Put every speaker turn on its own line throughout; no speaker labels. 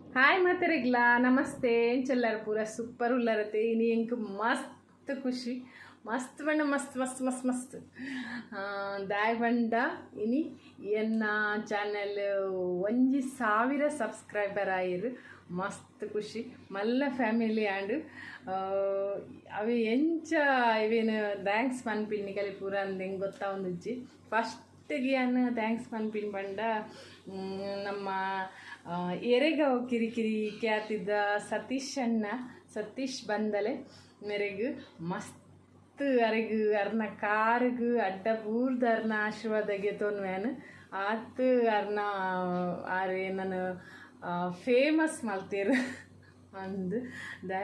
हाय मातेरेग्ला नमस्ते चल्लार पूरा सूपर उल्लारते इनी इंक मस्त खुशी मस्त बंड मस्त मस्त मस्त मस्त दाय बंड इनी एन्न चैनल 1000 सब्सक्राइबर आयिर मस्त खुशी मल्ल फैमिली आंड अवे ಎಂಚ ಇವೇನು ಥ್ಯಾಂಕ್ಸ್ ಪನ್ಪಿನ್ನಿಕಲಿ ಪೂರ ಅಂದೆಂಗೆ ಗೊತ್ತಾ ಒಂದುಜ್ಜಿ ಫಸ್ಟಿಗೆ ಅನ್ನು ಥ್ಯಾಂಕ್ಸ್ ಪನ್ಪಿನ್ ಬಂಡ ನಮ್ಮ ಎರೆಗಾವ್ ಕಿರಿಕಿರಿ ಕ್ಯಾತಿದ್ದ ಸತೀಶ್ ಬಂದಲೆ ಮೆರೆಗು ಮಸ್ತ್ ಅರೆಗು ಅರ್ನ ಕಾರಿಗೂ ಅಡ್ಡ ಪೂರ್ದ ಅರ್ನ ಆಶೀರ್ವಾದಗೆ ತೊನ್ವೇನು ಆತು ಅರ್ನ ಆರೆ ನಾನು ಫೇಮಸ್ ಮಲ್ತೀರು ಅಂದು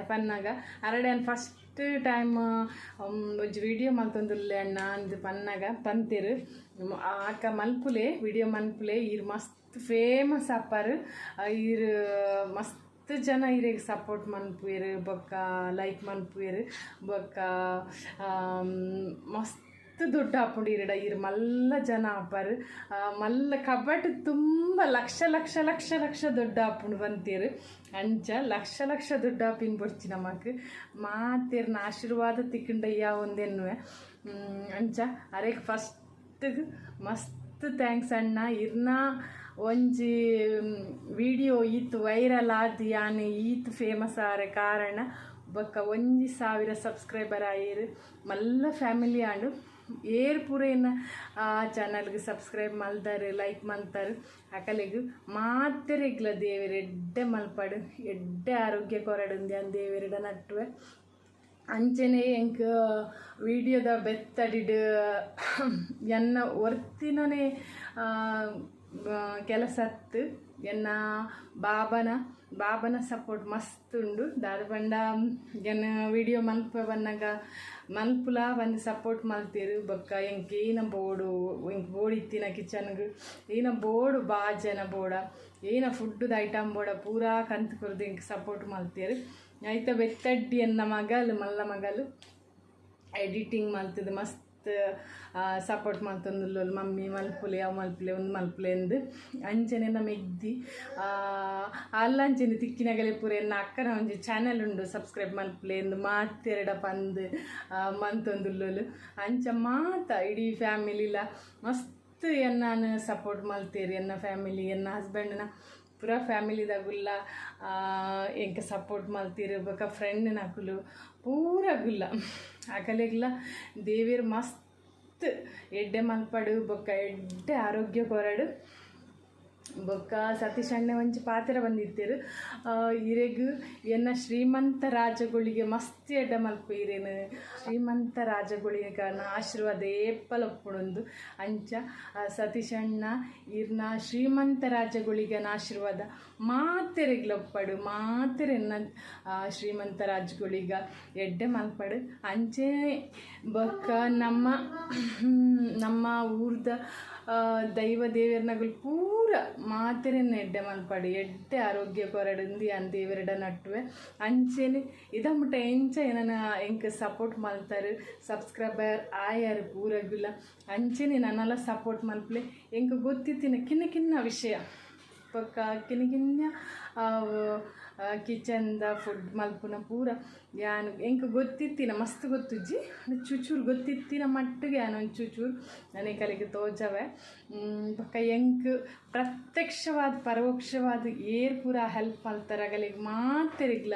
ಪನ್ನಾಗ ಅರಡೆ ಫಸ್ಟ್ ಟೈಮ್ ಒಂಜಿ ವಿಡಿಯೋ ಮಲ್ತೊಂದುಲ್ಲೆ ಅಣ್ಣ ಅಂದು ಪನ್ನಾಗ ಪಂತಿರು ಆಕ ಮಲ್ಪುಲೆ ವಿಡಿಯೋ ಮಲ್ಪುಲೆ ಈರು ಮಸ್ತ್ ಫೇಮಸ್ ಅಪ್ಪಾರು ಈರು ಮಸ್ತ್ ಜನ ಇರೆಗ್ ಸಪೋರ್ಟ್ ಮನ್ಪುವೆರು ಬೊಕ್ಕ ಲೈಕ್ ಮನ್ಪುವೆರು ಬೊಕ್ಕ ಮಸ್ತ್ ದೊಡ್ಡ ಆಪುಂಡು ಇರಡ ಇರು ಮಲ್ಲ ಜನ ಆಪಾರು ಮಲ್ಲ ಕಬಟ್ ತುಂಬ ಲಕ್ಷ ಲಕ್ಷ ಲಕ್ಷ ಲಕ್ಷ ದೊಡ್ಡ ಆಪುಂಡು ಬಂತೀರು ಅಂಚ ಲಕ್ಷ ಲಕ್ಷ ದೊಡ್ಡ ಆಪಿನ ಬೊಡ್ಚಿ ನಮಕ್ ಮಾತೇರ್ನ ಆಶೀರ್ವಾದ ತಿಕ್ಕಂಡಯ್ಯ ಒಂದೆನ್ನುವೆ ಅಂಚ ಅರೆಗ್ ಫಸ್ಟ್ ಮಸ್ತ್ ಥ್ಯಾಂಕ್ಸ್ ಅಣ್ಣ ಇರ್ನ ಒಂಜಿ ವಿಡಿಯೋ ಈತ್ ವೈರಲ್ ಆದಿ ಯಾನು ಈತ್ ಫೇಮಸ್ ಆರೆ ಕಾರಣ ಬೊಕ್ಕ 1000 ಸಬ್ಸ್ಕ್ರೈಬರ್ ಆಯಿರು ಮಲ್ಲ ಫ್ಯಾಮಿಲಿ ಆಂಡು ಏರ್ ಪೂರ ಏನು ಆ ಚಾನಲ್ಗೆ ಸಬ್ಸ್ಕ್ರೈಬ್ ಮಲ್ದಾರೆ ಲೈಕ್ ಮಲ್ತಾರೆ ಅಕಲೆಗು ಮಾತೆರೆಗ್ಲ ದೇವೆರ್ ಎಡ್ಡೆ ಮಲ್ಪಾಡು ಎಡ್ಡೆ ಆರೋಗ್ಯ ಕೊರಡುಂದಿ ಅಂದ್ ದೇವೆರ್ಡ ನಟ್ಟುವೆ ಅಂಚನೆ ಎಂಕ್ ವಿಡಿಯೋದ ಬೆತ್ತಡಿಡು ಎನ್ನ ಒರ್ತಿನೇ ಕೆಲಸ ಹತ್ತು ಎನ್ನ ಬಾಬನ ಸಪೋರ್ಟ್ ಮಸ್ತ್ ಉಂಡು ದಾದ ಪಂಡ ಎನ್ನ ವಿಡಿಯೋ ಮಲ್ಪ ಬನ್ನಾಗ ಮಲ್ಪುಲ ಬಂದು ಸಪೋರ್ಟ್ ಮಲ್ತೀರು ಬೊಕ್ಕ ಎಂಕ್ ಏನ ಬೋಡು ಎಂಕ್ ಬೋರ್ಡ್ ಇತ್ತಿನ ಕಿಚನ್ಗೆ ಏನ ಬೋರ್ಡು ಬಾಜನ ಬೋಡ ಏನ ಫುಡ್ದು ಐಟಮ್ ಬೋಡ ಪೂರಾ ಕಂತು ಕೊರ್ದು ಎಂಕ್ ಸಪೋರ್ಟ್ ಮಲ್ತೀರು ಆಯ್ತ ಬೆತ್ತಡ್ಡಿ ಎನ್ನ ಮಲ್ಲ ಮಗಲು ಎಡಿಟಿಂಗ್ ಮಲ್ತದು ಮಸ್ತ್ ಸಪೋರ್ಟ್ ಮಾಡ್ತಂದು ಮಮ್ಮಿ ಮಲ್ಪುಲೆ ಅವು ಮಲ್ಪುಲೆ ಒಂದು ಮಲ್ಪುಲೆ ಎಂದು ಅಂಚನೆ ನಮ್ಮ ಎಗ್ದಿ ಅಲ್ಲಂಚನೆ ತಿಕ್ಕಿನಗಲೆ ಪೂರ ಎನ್ನ ಅಕ್ಕನ ಒಂಜಿ ಚಾನಲ್ ಉಂಡು ಸಬ್ಸ್ಕ್ರೈಬ್ ಮಲ್ಪುಲೆ ಎಂದು ಮಾತೆರಡ ಪಂದು ಮಂತೊಂದುಲ್ಲೋಲು ಅಂಚ ಮಾತ ಇಡೀ ಫ್ಯಾಮಿಲಿಲ ಮಸ್ತ್ ಎನ್ನಾನು ಸಪೋರ್ಟ್ ಮಲ್ತೇರಿ ಎನ್ನ ಫ್ಯಾಮಿಲಿ ಎನ್ನ ಹಸ್ಬೆಂಡ್ನ ಪೂರ ಫ್ಯಾಮಿಲಿದಾಗುಲ್ಲ ಎಂಕ ಸಪೋರ್ಟ್ ಮಲ್ತೀರು ಬೊಕ್ಕ ಫ್ರೆಂಡ್ ನಕುಲು ಪೂರ ಗುಲ್ಲ ಅಕಲೆಗ್ಲ ದೇವೇರ್ ಮಸ್ತ್ ಎಡ್ಡೆ ಮಲ್ಪಡು ಬೊಕ್ಕ ಎಡ್ಡೆ ಆರೋಗ್ಯ ಕೊರಡು ಬೊಕ್ಕ ಸತೀಶ್ ಅಣ್ಣೆ ಒಂಚಿ ಪಾತ್ರ ಬಂದಿತ್ತೀರು ಇರೆಗು ಎನ್ನ ಶ್ರೀಮಂತ ರಾಜಗಳಿಗೆ ಮಸ್ತ್ ಎಡ್ಡ ಮಲ್ಪ ಇರೇನು ಶ್ರೀಮಂತ ರಾಜಗಳಿಗೆ ಕಾರಣ ಆಶೀರ್ವಾದ ಏಪ್ಪಲ ಒಪ್ಪುಣೊಂದು ಅಂಚ ಸತೀಶ್ ಅಣ್ಣ ಇರ್ನ ಶ್ರೀಮಂತ ರಾಜಗಳಿಗನ ಆಶೀರ್ವಾದ ಮಾತೆರೆಗ್ಲೊಪ್ಪಡು ಮಾತೆರೆನ್ನ ಶ್ರೀಮಂತ ರಾಜಗಳಿಗ ಎಡ್ಡೆ ಮಲ್ಪಡು ಅಂಚೆ ಬೊಕ್ಕ ನಮ್ಮ ಊರ್ದ ದೈವ ದೇವರ್ನಗಳು ಪೂರ ಮಾತೆರೆನ್ನ ಎಡ್ಡೆ ಮಲ್ಪಡು ಎಡ್ಡೆ ಆರೋಗ್ಯ ಕೊರಡುಂದಿ ಅನ್ ದೇವರಡ ನಟ್ಟುವೆ ಅಂಚೆನೆ ಇದಮ್ಮಟ ಎಂಚ ಏನನ ಎಂಕ ಸಪೋರ್ಟ್ ಮಲ್ತಾರೆ ಸಬ್ಸ್ಕ್ರೈಬರ್ ಆಯಾರು ಪೂರಗುಲ್ಲ ಅಂಚೆನೆ ನನ್ನೆಲ್ಲ ಸಪೋರ್ಟ್ ಮಲ್ಪಲೆ ಎಂಕ ಗೊತ್ತಿತ್ತಿನ ಕಿನ್ನ ವಿಷಯ ಪಕ್ಕ ಕಿನ್ನ ಕಿಚನ್ದ ಫುಡ್ ಮಲ್ಪುನ ಪೂರ ಯಾನು ಎಂಕ ಗೊತ್ತಿತ್ತಿನ ಮಸ್ತ್ ಗೊತ್ತುಜ್ಜಿ ಚೂಚೂರು ಗೊತ್ತಿತ್ತಿನ ಮಟ್ಟಿಗೆ ಯಾನು ಒಂದು ಚೂಚೂರು ನನಗೆ ಕಲೆಗೆ ತೋಜವೆ ಪಕ್ಕ ಎಂಕ್ ಪ್ರತ್ಯಕ್ಷವಾದ ಪರೋಕ್ಷವಾದ ಏರ್ ಪೂರ ಹೆಲ್ಪ್ ಮಲ್ತಾರೆ ಅಗಲಿಗೆ ಮಾತೆರಿಗ್ಲ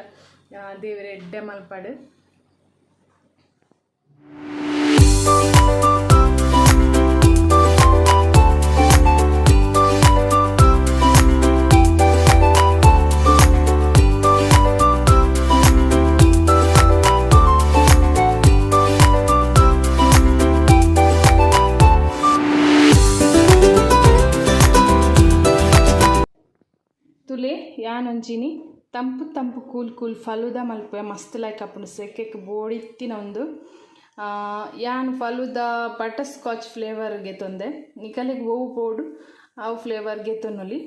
ದೇವರ ಎಡ್ಡೆ ಮಲ್ಪಾಡು ತುಲೆ ಯಾನೊಂಜಿನಿ ತಂಪು ಕೂಲ್ ಫಲೂದಾ ಮಲ್ಪೆ ಮಸ್ತ್ ಲೈಕ್ ಅಪ್ಪುಂಡು ಸೆಕೆಕ್ ಬೋಡಿತ್ತಿನ ಒಂದು ಯಾನ್ ಫಲೂದಾ ಬಟರ್ ಸ್ಕಾಚ್ ಫ್ಲೇವರ್ಗೆ ತೊಂದೆ ನಿಕಲಿಗೆ ಓವು ಬೋಡು ಅವು ಫ್ಲೇವರ್ಗೆ ತೊನ್ನೊಲಿ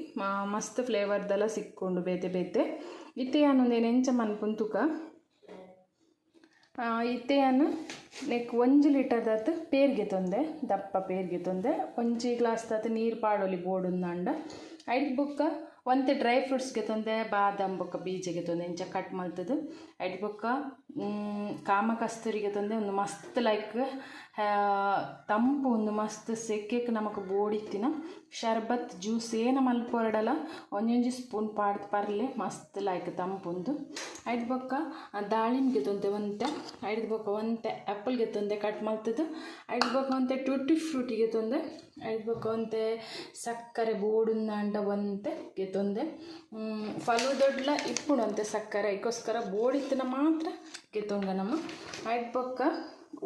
ಮಸ್ತ್ ಫ್ಲೇವರ್ದೆಲ್ಲ ಸಿಕ್ಕೊಂಡು ಬೇತೆ ಇತ್ತೆ ಯಾನೊಂದು ಎಂಚ ಮನ್ಪುನ್ ತುಕ ಇತ್ತೆ ಯಾನು ನೆಕ್ 1 ಲೀಟರ್ದಾತ ಪೇರ್ಗೆ ತೊಂದೆ ದಪ್ಪ ಪೇರ್ಗೆ ತೊಂದೆ 1 ಗ್ಲಾಸ್ ದಾತ ನೀರು ಪಾಡೋಲಿ ಬೋಡುಂದಾಂಡ ಐಟ್ ಬೊಕ್ಕ ಒಂತೆ ಡ್ರೈ ಫ್ರೂಟ್ಸ್ಗೆ ತೊಂದೆ ಬಾದಾಮ್ ಬೊಕ್ಕ ಬೀಜಗೆ ತೊಂದೆ ಇಂಚ ಕಟ್ ಮಲ್ತದು ಐಟ್ ಬೊಕ್ಕ ಕಾಮ ಕಸ್ತೂರಿಗೆ ತೊಂದೆ ಒಂದು ಮಸ್ತ್ ಲೈಕ್ ತಂಪು ಒಂದು ಮಸ್ತ್ ಸೆಕೆಕ್ ನಮಕ್ ಬೋಡಿತ್ತಿನ ಶರ್ಬತ್ ಜ್ಯೂಸ್ ಏನ ಮಲ್ಪೊರಡಲ ಒಂಜೊಂಜಿ ಸ್ಪೂನ್ ಪಾಡ್ದು ಪರ್ಲೆ ಮಸ್ತ್ ಲೈಕ್ ತಂಪುಂದು ಐಟ್ ಬೊಕ್ಕ ದಾಳಿಂಬೆಗೆ ತೊಂದೆ ಒಂತೆ ಐಟ್ ಬೊಕ್ಕ ಒಂತೆ ಆ್ಯಪಲ್ಗೆ ತೊಂದೆ ಕಟ್ ಮಲ್ತದು ಐಟ್ ಬೊಕ್ಕ ಒಂತೆ ಟುಟ್ಟಿ ಫ್ರೂಟಿಗೆ ತೊಂದೆ ಐಟ್ ಬೊಕ್ಕ ಒಂತೆ ಸಕ್ಕರೆ ಬೋಡುಂದಾಂಡ ಒಂತೆ ಗೆತ್ತೊಂದೆ ಫಲೂದೊಡ್ಲ ಇಪ್ಪುಡು ಅಂತೆ ಸಕ್ಕರೆ ಇದಕ್ಕೋಸ್ಕರ ಬೋಡಿತ್ತಿನ ಮಾತ್ರ ಗೆತ್ತೊಂಗ ನಮ್ಮ ಐಟ್ ಬೊಕ್ಕ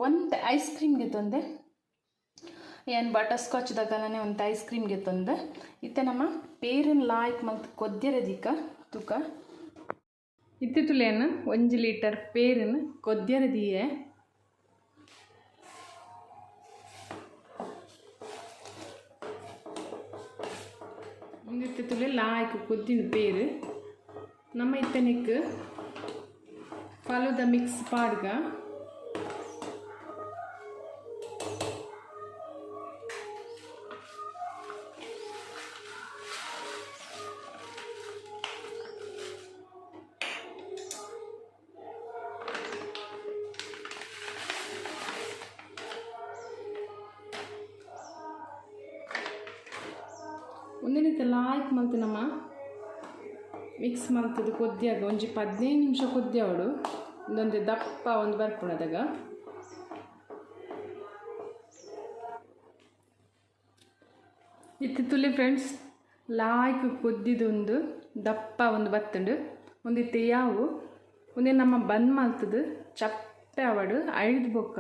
ಒಂತೆ ಐಸ್ ಕ್ರೀಮ್ಗೆ ತೊಂದೆ ಏನು ಬಟರ್ ಸ್ಕಾಚ್ ದಗಲನೆ ಒಂದು ಐಸ್ ಕ್ರೀಮ್ಗೆ ತೊಂದೆ ಇತ್ತೆ ನಮ್ಮ ಪೇರನ್ ಲಾಯ್ಕ್ ಮತ್ತು ಕೊದ್ಯರದಿಕ ತೂಕ ಇತ್ತಿತ್ತುಲೇನು 1 ಲೀಟರ್ ಪೇರನ್ ಕೊದ್ಯರದಿಯೇ ಒಂದಿತ್ತಿತ್ತುಲೆ ಲಾಯ್ಕ್ ಕೊದ್ದಿನ ಪೇರು ನಮ್ಮ ಇತ್ತನಿಕ್ ಫಲೂದ ಮಿಕ್ಸ್ ಪಾಡ್ಗ ಒಂದಿನಿತ ಲಾಯ್ಕ್ ಮಲ್ತು ನಮ್ಮ ಮಿಕ್ಸ್ ಮಲ್ತದು ಕೊದ್ದಿಯಾಗ ಒಂಜಿ 15 ನಿಮಿಷ ಕೊದ್ದಿಯಾವಡು ಒಂದೊಂದು ದಪ್ಪ ಒಂದು ಬರ್ಪುಣದಾಗ ಇತ್ತಿತ್ತುಲಿ ಫ್ರೆಂಡ್ಸ್ ಲಾಯ್ಕ್ ಕೊದ್ದಿದೊಂದು ದಪ್ಪ ಒಂದು ಬತ್ತುಂಡು ಒಂದಿತ್ತೆ ಯಾವು ಒಂದೇ ನಮ್ಮ ಬಂದ್ ಮಲ್ತದು ಚಪ್ಪೆ ಅವಡು ಐದು ಬೊಕ್ಕ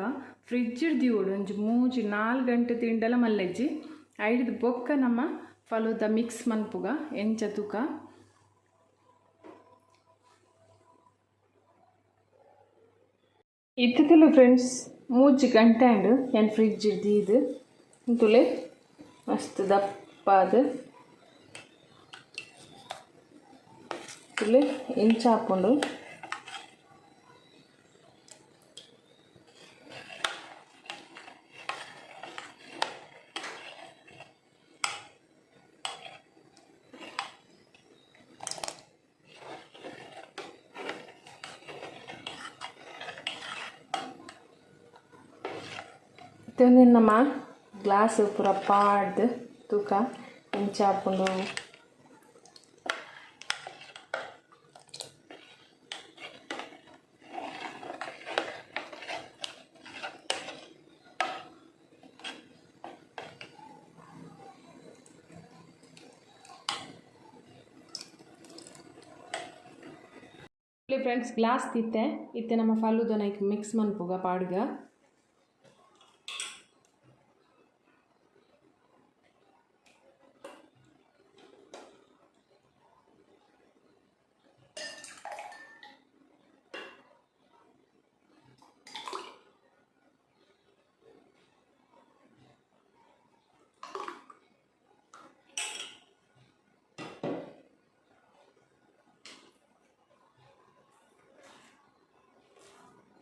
ಫ್ರಿಜ್ ಹಿಡ್ದಿವಡು ಒಂಜಿ 3-4 ಗಂಟೆ ತಿಂಡಲ ಮಲ್ಲೆಜ್ಜಿ ಐದು ಬೊಕ್ಕ ನಮ್ಮ ಫಲೂದ ಮಿಕ್ಸ್ ಮನ್ಪುಗ ಎಂಚ ತೂಕ ಇತ್ತಿತ್ತಲು ಫ್ರೆಂಡ್ಸ್ 3 ಗಂಟೆ ಅಂಡು ಏನು ಫ್ರಿಜ್ ಹಿಡ್ದು ಇಂತುಲೆ ಮಸ್ತ್ ದಪ್ಪ ಅದು ತುಲೆ ಇಂಚ ಹಾಕ್ಕೊಂಡು ನಮ್ಮ ಗ್ಲಾಸ್ ಪೂರ ಪಾಡ್ದು ತೂಕ ಇಂಚ ಹಾಕ್ಕೊಂಡು ಫ್ರೆಂಡ್ಸ್ ಗ್ಲಾಸ್ ಇತ್ತೆ ನಮ್ಮ ಫಲೂದನ ಮಿಕ್ಸ್ ಮನ್ಪುಗ ಪಾಡ್ಗ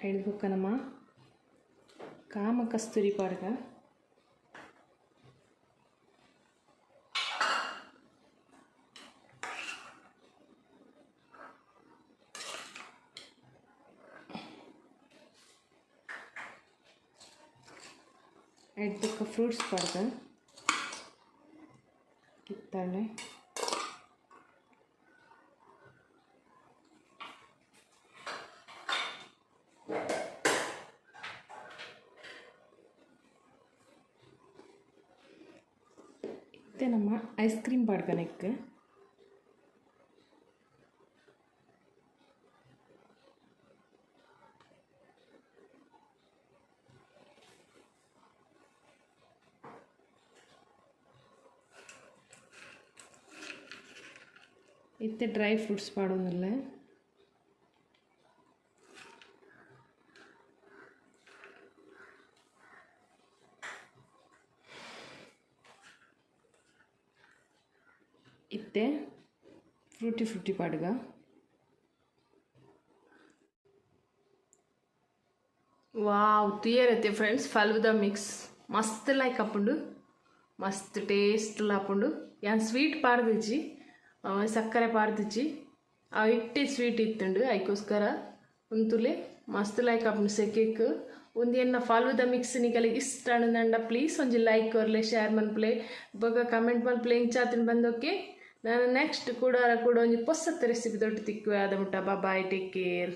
ಐದು ನಮ್ಮ ಕಾಮ ಕಸ್ತೂರಿ ಪಾಡ್ಗ ಐದು ಫ್ರೂಟ್ಸ್ ಪಾಡ್ಗ ಕಿತ್ತಳೆ ನಮ್ಮ ಐಸ್ ಕ್ರೀಮ್ ಪಾಡ್ಗನಕ್ಕೆ ಇತ್ತೆ ಡ್ರೈ ಫ್ರೂಟ್ಸ್ ಪಾಡೋದಿಲ್ಲ ಇತ್ತೆ ಫ್ರೂಟಿ ಪಾಡ್ಗ ವಾವ್ ತುಯರತ್ತೆ ಫ್ರೆಂಡ್ಸ್ ಫಲೂದ ಮಿಕ್ಸ್ ಮಸ್ತ್ ಲೈಕ್ ಹಾಪುಂಡು ಮಸ್ತ್ ಟೇಸ್ಟ್ ಹಾಪುಂಡು ಯಾನ್ ಸ್ವೀಟ್ ಪಾಡ್ದಿಜ್ಜಿ ಸಕ್ಕರೆ ಪಾರ್ದಿಚ್ಚಿ ಆ ಇಟ್ಟಿ ಸ್ವೀಟ್ ಇತ್ತುಂಡು ಅದಕ್ಕೋಸ್ಕರ ಒಂತುಲೆ ಮಸ್ತ್ ಲೈಕ್ ಆಪುಂಡು ಸೆಕೆಕ್ ಒಂದು ಎನ್ನ ಫಾಲೂದ ಮಿಕ್ಸ್ ನಿಕಲೆ ಇಷ್ಟ ಅಂಡ ಪ್ಲೀಸ್ ಒಂಜಿ ಲೈಕ್ ಕೊರ್ಲೆ ಶೇರ್ ಮನ್ಪುಲೆ ಬೊಕ ಕಮೆಂಟ್ ಮನ್ಪುಲೆ ಇಂಚಾತಿನ ಬಂದೋಕೆ ನಾನು ನೆಕ್ಸ್ಟ್ ಕೂಡ ಒಂಜಿ ಪೊಸತ್ ರೆಸಿಪಿ ದೊಡ್ಡ ತಿಕ್ಕುವೆ ಆದ ಮುಟ್ಟ ಬಾಯ್ ಟೇಕ್ ಕೇರ್.